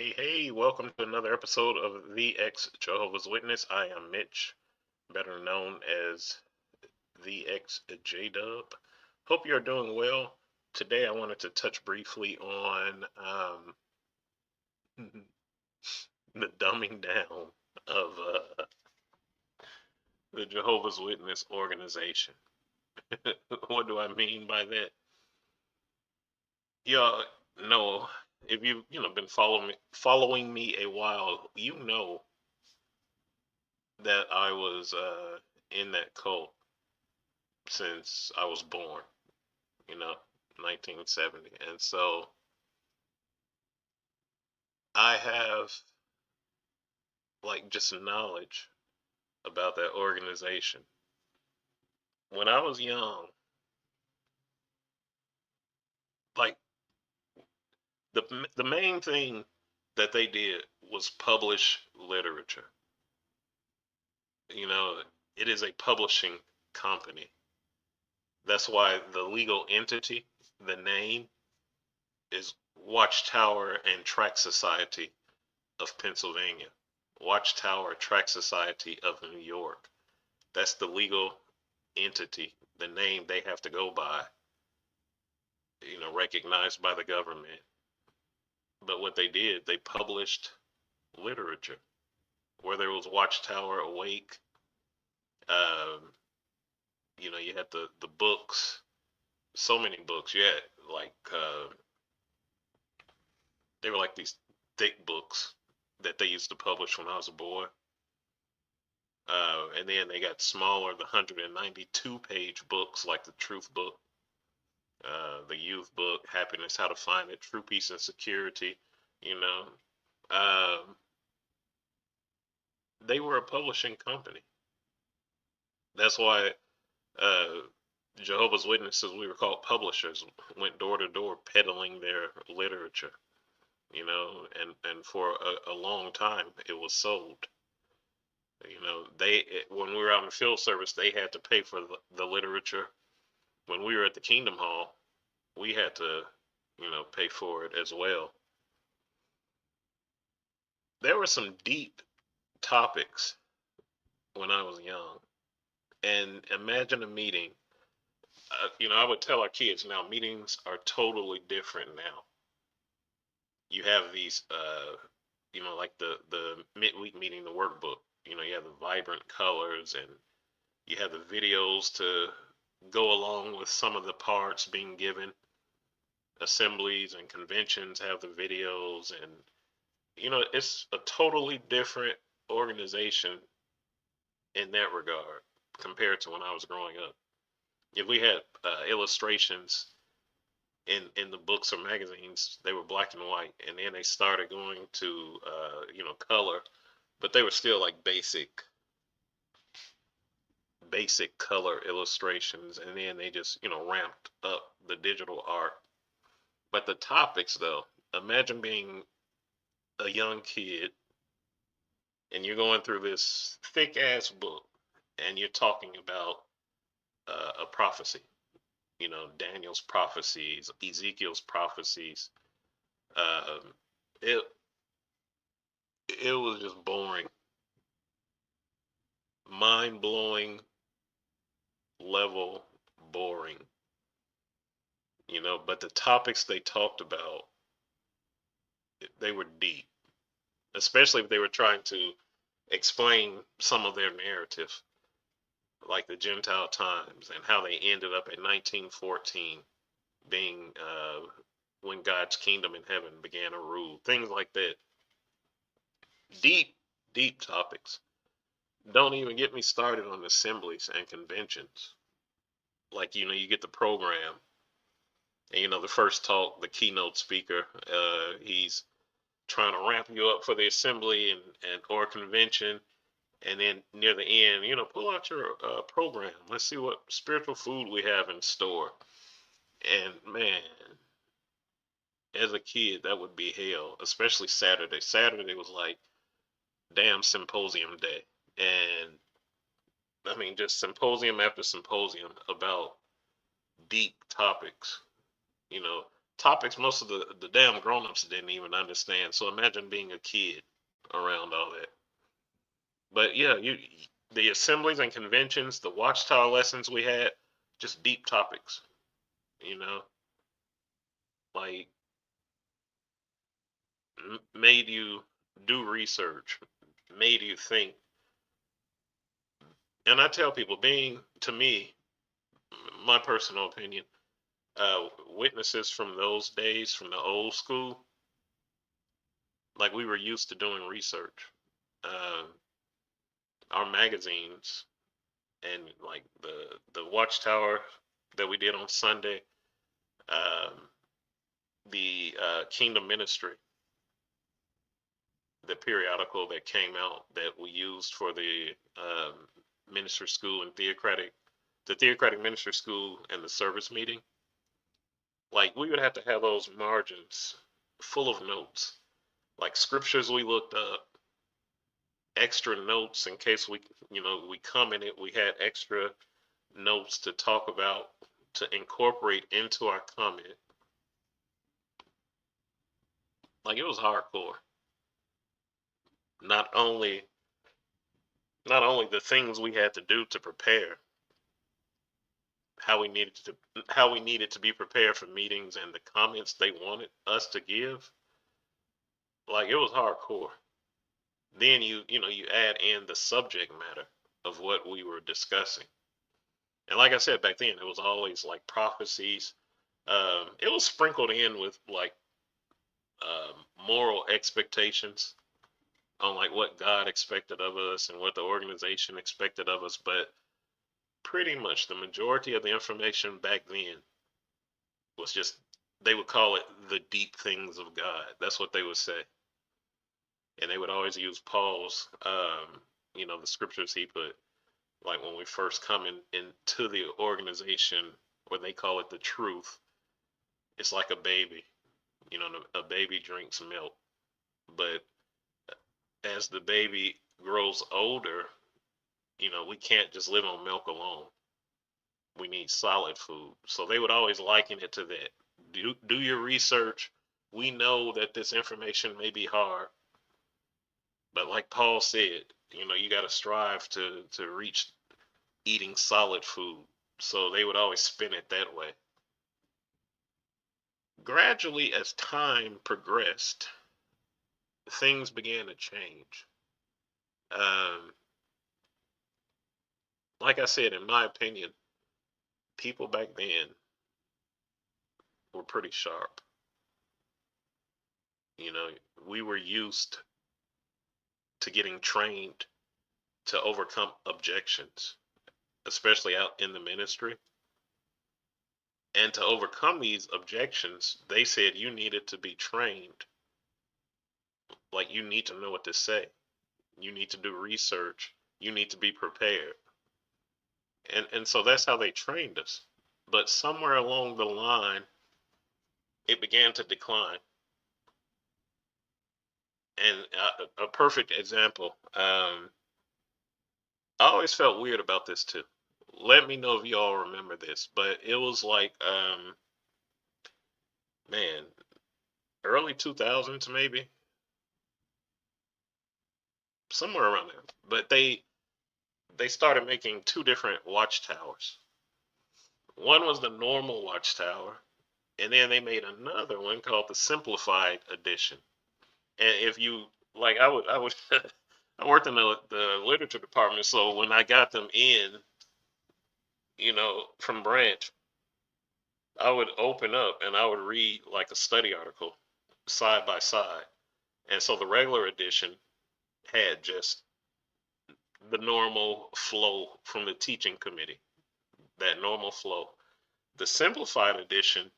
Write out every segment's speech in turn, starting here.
Hey, welcome to another episode of the ex-Jehovah's Witness. I am Mitch, better known as the ex-J-Dub. Hope you're doing well. Today I wanted to touch briefly on the dumbing down of the Jehovah's Witness organization. What do I mean by that? Y'all know, if you've been following me a while, you know that I was in that cult since I was born, you know, 1970. And so I have like just knowledge about that organization. When I was young, like the main thing that they did was publish literature. You know, it is a publishing company. That's why the legal entity, the name, is Watchtower and Tract Society of Pennsylvania, Watchtower Tract Society of New York. That's the legal entity, the name they have to go by, recognized by the government. But what they did, they published literature, whether it was Watchtower Awake, um, you had the books, so many books. You had like they were like these thick books that they used to publish when I was a boy. And then they got smaller, the 192-page books like the Truth book, the Youth book, Happiness, How to Find It, True Peace and Security. You know, um, they were a publishing company. That's why uh, Jehovah's Witnesses, we were called publishers, went door to door peddling their literature. And for a long time it was sold. When we were out in field service, they had to pay for the literature. When we were at the Kingdom Hall, we had to, pay for it as well. There were some deep topics when I was young. And imagine a meeting. I would tell our kids now, meetings are totally different now. You have these, like the midweek meeting, the workbook. You have the vibrant colors and you have the videos to go along with some of the parts being given. Assemblies and conventions have the videos, and it's a totally different organization in that regard compared to when I was growing up. If we had illustrations in the books or magazines, they were black and white, and then they started going to color, but they were still like basic color illustrations, and then they just ramped up the digital art. But the topics, though, imagine being a young kid and you're going through this thick ass book and you're talking about a prophecy, Daniel's prophecies, Ezekiel's prophecies. Um, it it was just boring, mind blowing level boring, But the topics they talked about, they were deep, especially if they were trying to explain some of their narrative, like the Gentile times and how they ended up at 1914 being when God's kingdom in heaven began to rule, things like that. Deep, deep topics. Don't even get me started on assemblies and conventions. Like, you get the program, and the first talk, the keynote speaker, he's trying to ramp you up for the assembly and or convention, and then near the end, pull out your program. Let's see what spiritual food we have in store. And man, as a kid, that would be hell, especially Saturday. Saturday was like damn symposium day. And I mean, just symposium after symposium about deep topics. You know, topics most of the damn grown-ups didn't even understand. So imagine being a kid around all that. But yeah, the assemblies and conventions, the Watchtower lessons we had, just deep topics, you know, like made you do research, made you think. And I tell people, being to me, my personal opinion, witnesses from those days, from the old school, like we were used to doing research. Um, our magazines and like the Watchtower that we did on Sunday, um, the Kingdom Ministry, the periodical that came out that we used for the minister school and the theocratic minister school and the service meeting. Like we would have to have those margins full of notes, like scriptures we looked up, extra notes in case we commented, we had extra notes to talk about to incorporate into our comment. Like it was hardcore. Not only not only the things we had to do to prepare, how we needed to be prepared for meetings and the comments they wanted us to give. Like it was hardcore. Then you add in the subject matter of what we were discussing. And like I said back then, it was always like prophecies. It was sprinkled in with like moral expectations on like what God expected of us and what the organization expected of us. But pretty much the majority of the information back then was just, they would call it the deep things of God. That's what they would say. And they would always use Paul's, the scriptures he put, like when we first come into the organization, where they call it the truth. It's like a baby. A baby drinks milk, but as the baby grows older, we can't just live on milk alone. We need solid food. So they would always liken it to that. Do your research. We know that this information may be hard, but like Paul said, you got to strive to reach eating solid food. So they would always spin it that way. Gradually, as time progressed, things began to change. Um, like I said, in my opinion, people back then were pretty sharp. You know, we were used to getting trained to overcome objections, especially out in the ministry. And to overcome these objections, they said you needed to be trained. Like you need to know what to say. You need to do research. You need to be prepared. And so that's how they trained us. But somewhere along the line, it began to decline. And a perfect example, I always felt weird about this too. Let me know if you all remember this, but it was like, man, early 2000s maybe, somewhere around there. But they started making two different watchtowers. One was the normal watchtower, and then they made another one called the Simplified edition. And if you like, I would I worked in the literature department, so when I got them in, from branch, I would open up and I would read like a study article side by side. And so the regular edition had just the normal flow from the teaching committee, that normal flow. The simplified edition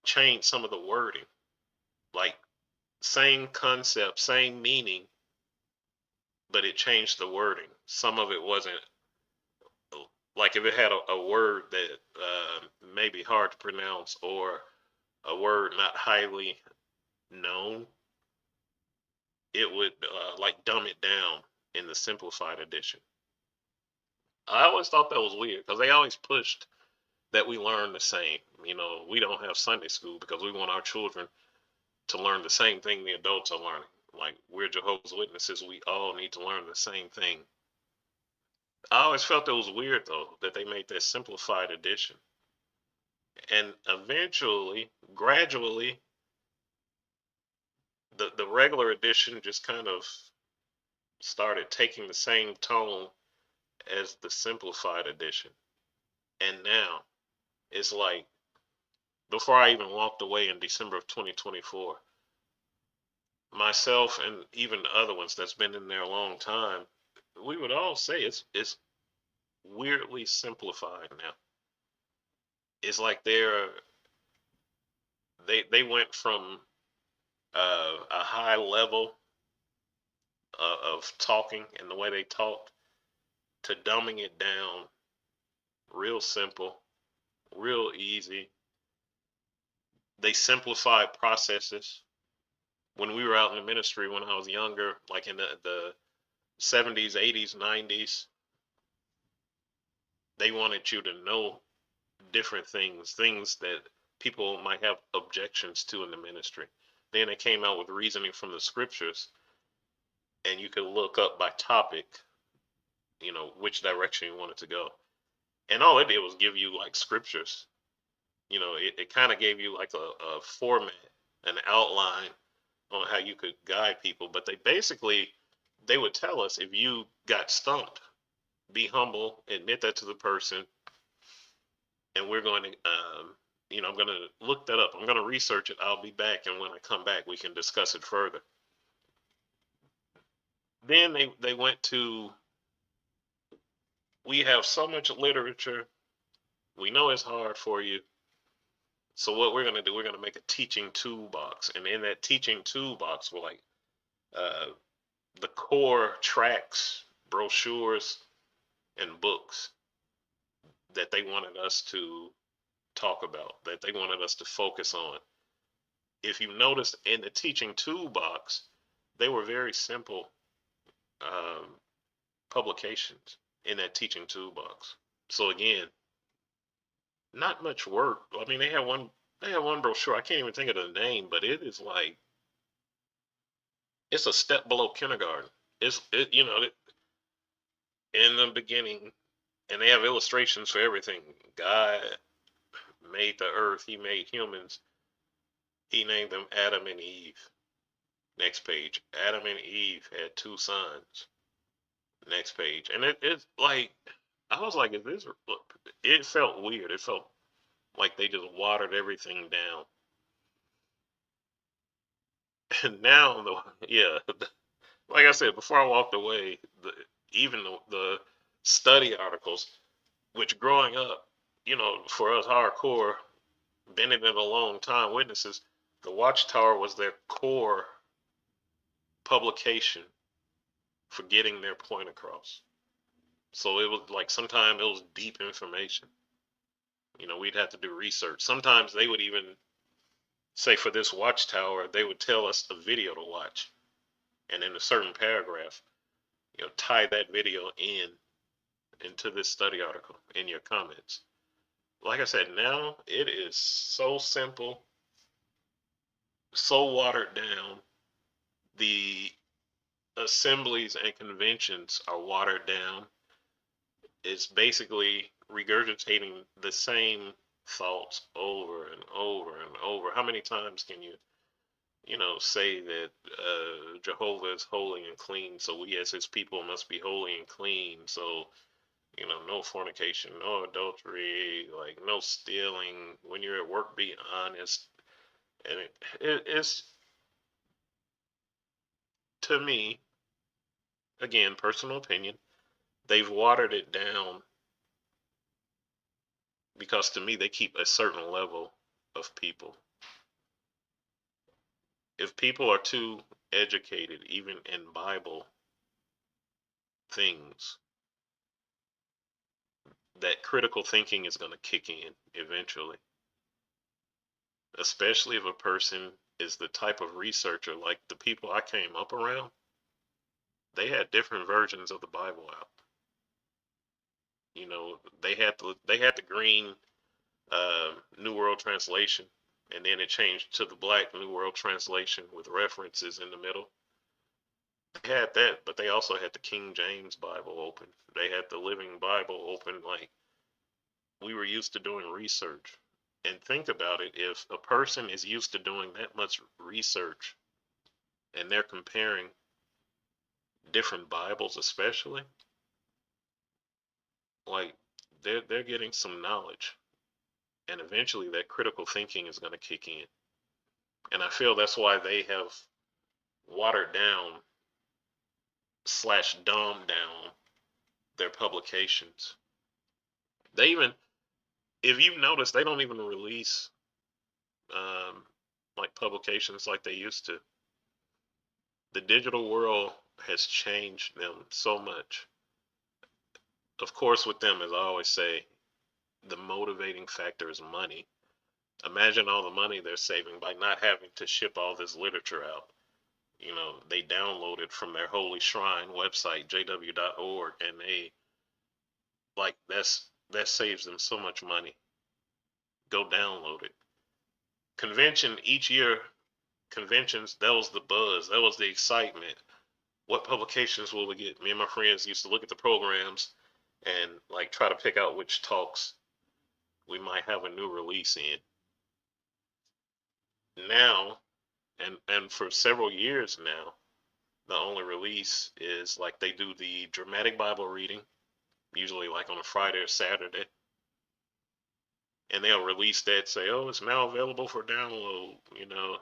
changed some of the wording, like same concept, same meaning, but it changed the wording. Some of it wasn't, like if it had a word that may be hard to pronounce or a word not highly known, it would like dumb it down in the simplified edition. I always thought that was weird because they always pushed that we learn the same. We don't have Sunday school because we want our children to learn the same thing the adults are learning. Like, we're Jehovah's Witnesses, we all need to learn the same thing. I always felt it was weird though that they made that simplified edition. And eventually, gradually, the regular edition just kind of started taking the same tone as the simplified edition. And now it's like, before I even walked away in December of 2024, myself and even the other ones that's been in there a long time, we would all say it's weirdly simplified now. It's like they went from a high level of talking and the way they talked to dumbing it down real simple, real easy. They simplified processes. When we were out in the ministry when I was younger, like in the 70s, 80s, 90s, they wanted you to know different things that people might have objections to in the ministry. Then they came out with reasoning from the scriptures, and you could look up by topic, which direction you wanted to go. And all it did was give you like scriptures. It kind of gave you like a format, an outline on how you could guide people. But they would tell us, if you got stumped, be humble, admit that to the person, and we're going to, I'm going to look that up. I'm going to research it. I'll be back, and when I come back, we can discuss it further. Then they went to, we have so much literature. We know it's hard for you. So what we're going to do, we're going to make a teaching toolbox. And in that teaching toolbox, we're like uh, the core tracks, brochures, and books that they wanted us to talk about, that they wanted us to focus on. If you noticed in the teaching toolbox, they were very simple um, publications in that teaching toolbox. So again, not much work. I mean, they had one brochure. I can't even think of the name, but it is like, it's a step below kindergarten. In the beginning, and they have illustrations for everything. God made the earth. He made humans. He named them Adam and Eve. Next page. Adam and Eve had two sons. Next page. And it's like, I was like, is this? It felt weird. It felt like they just watered everything down. And now, yeah, like I said, before I walked away, even the study articles, which growing up, for us hardcore, been in it a long time, witnesses, the Watchtower was their core publication for getting their point across. So it was like, sometimes it was deep information. We'd have to do research. Sometimes they would even say, for this Watchtower, they would tell us a video to watch. And in a certain paragraph, tie that video into this study article in your comments. Like I said, now it is so simple, so watered down. The assemblies and conventions are watered down. It's basically regurgitating the same thoughts over and over and over. How many times can you, say that Jehovah is holy and clean, so we as his people must be holy and clean. So, no fornication, no adultery, like no stealing. When you're at work, be honest. And it's, to me, again, personal opinion, they've watered it down because to me they keep a certain level of people. If people are too educated, even in Bible things, that critical thinking is going to kick in eventually. Especially if a person is the type of researcher like the people I came up around. They had different versions of the Bible out. They had the green New World Translation, and then it changed to the Black New World Translation with references in the middle. They had that, but they also had the King James Bible open. They had the Living Bible open. Like, we were used to doing research. And think about it, if a person is used to doing that much research and they're comparing different Bibles, especially, like, they're getting some knowledge. And eventually that critical thinking is going to kick in. And I feel that's why they have watered down slash dumbed down their publications. They even, if you've noticed, they don't even release um, like publications like they used to. The digital world has changed them so much. Of course, with them, as I always say, the motivating factor is money. Imagine all the money they're saving by not having to ship all this literature out. You know, they download it from their holy shrine website, jw.org, and they, like, that saves them so much money. Go download it. Convention each year, conventions, that was the buzz, that was the excitement. What publications will we get? Me and my friends used to look at the programs and like try to pick out which talks we might have a new release in. Now, and for several years now, the only release is like they do the dramatic Bible reading, usually like on a Friday or Saturday, and they'll release that, say, oh, it's now available for download, you know.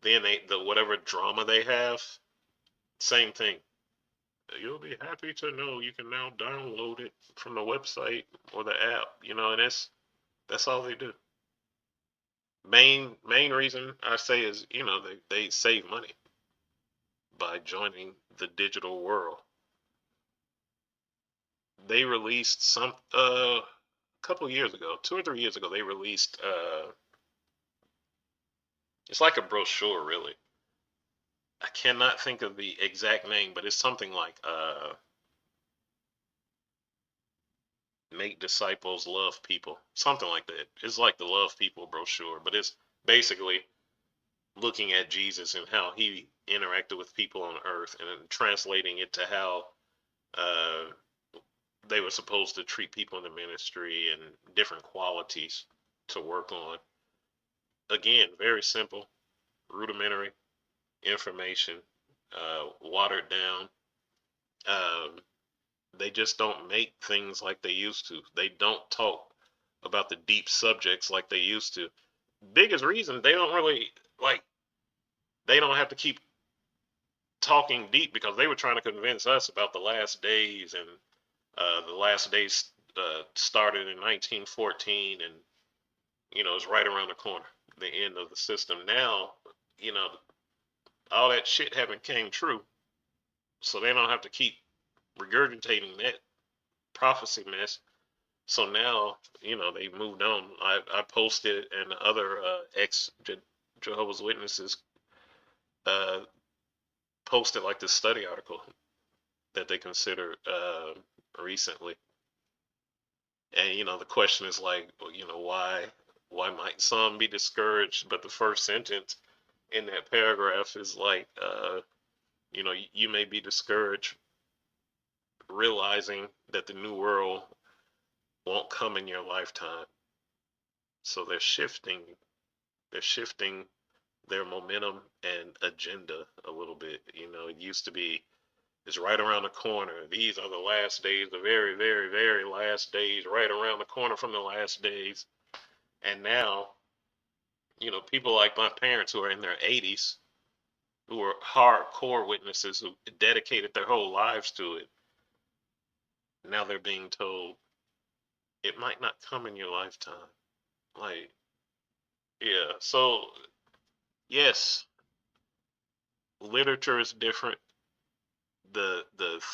Then the whatever drama they have, same thing. You'll be happy to know you can now download it from the website or the app, you know, and that's all they do. Main reason I say is, you know, they save money by joining the digital world. They released some a couple years ago, 2 or 3 years ago, they released it's like a brochure really. I cannot think of the exact name, but it's something like make disciples love people, something like that. It's like the love people brochure, but it's basically looking at Jesus and how he interacted with people on earth and translating it to how uh, they were supposed to treat people in the ministry and different qualities to work on. Again, very simple, rudimentary information, watered down. Um, they just don't make things like they used to. They don't talk about the deep subjects like they used to. Biggest reason they don't really like, they don't have to keep talking deep because they were trying to convince us about the last days, and the last days started in 1914, and you know it's right around the corner, the end of the system. Now, you know, all that shit haven't came true, so they don't have to keep regurgitating that prophecy mess. So now, you know, they moved on. I posted, and other ex Jehovah's Witnesses uh, posted like this study article that they considered recently. And you know, the question is like, you know, why might some be discouraged? But the first sentence in that paragraph is like, you know, you may be discouraged realizing that the new world won't come in your lifetime. So they're shifting their momentum and agenda a little bit. You know, it used to be, it's right around the corner. These are the last days, the very, very, very last days, right around the corner from the last days. And now, you know, people like my parents who are in their 80s, who are hardcore witnesses who dedicated their whole lives to it, now they're being told it might not come in your lifetime. Like, yeah. So, yes, literature is different. The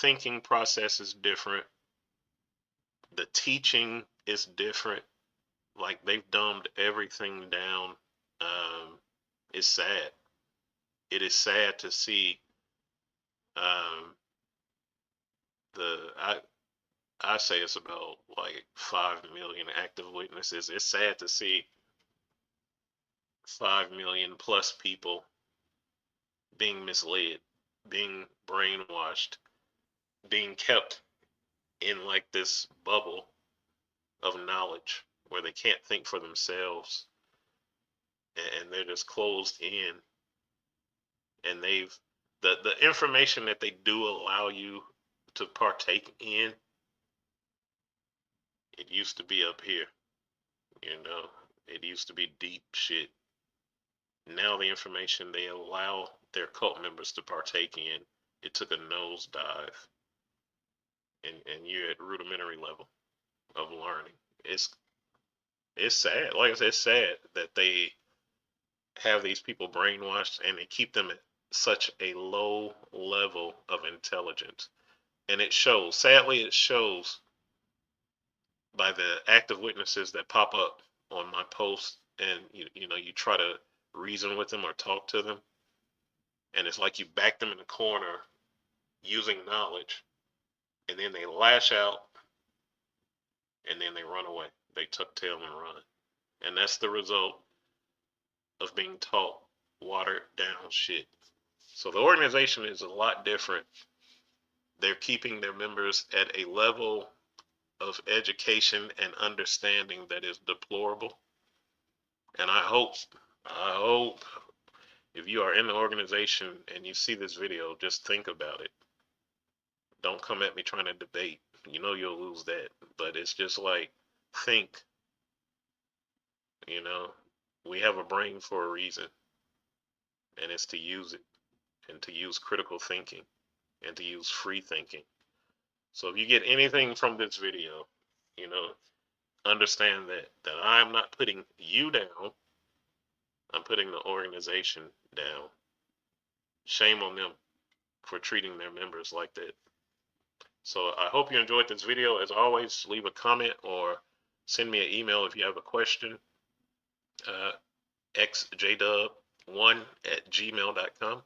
thinking process is different. The teaching is different. Like, they've dumbed everything down. Um, it's sad. It is sad to see um, the I I say it's about like 5 million active witnesses. It's sad to see 5 million plus people being misled, being brainwashed, being kept in like this bubble of knowledge where they can't think for themselves, and they're just closed in, and the information that they do allow you to partake in, it used to be up here, you know. It used to be deep shit. Now the information they allow their cult members to partake in, it took a nosedive, and you're at rudimentary level of learning. It's it's sad. Like I said, it's sad that they have these people brainwashed and they keep them at such a low level of intelligence. And it shows. Sadly, it shows by the active witnesses that pop up on my posts, and you try to reason with them or talk to them, and it's like you back them in the corner using knowledge, and then they lash out, and then they run away. They tuck tail and run. And that's the result of being taught watered down shit. So the organization is a lot different. They're keeping their members at a level of education and understanding that is deplorable. And I hope if you are in the organization and you see this video, just think about it. Don't come at me trying to debate. You know you'll lose that. But it's just like, think, you know, we have a brain for a reason, and it's to use it, and to use critical thinking, and to use free thinking. So if you get anything from this video, you know, understand that I'm not putting you down. I'm putting the organization down. Shame on them for treating their members like that. So I hope you enjoyed this video. As always, leave a comment or send me an email if you have a question. exjdub1@gmail.com.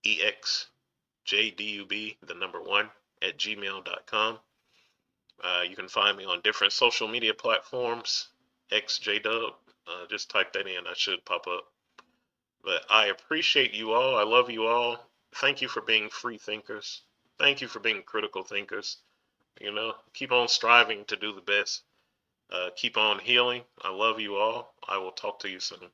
exjdub, the number one, at gmail.com. You can find me on different social media platforms. Xjdub. Just type that in. I should pop up. But I appreciate you all. I love you all. Thank you for being free thinkers. Thank you for being critical thinkers. Keep on striving to do the best. Keep on healing. I love you all. I will talk to you soon.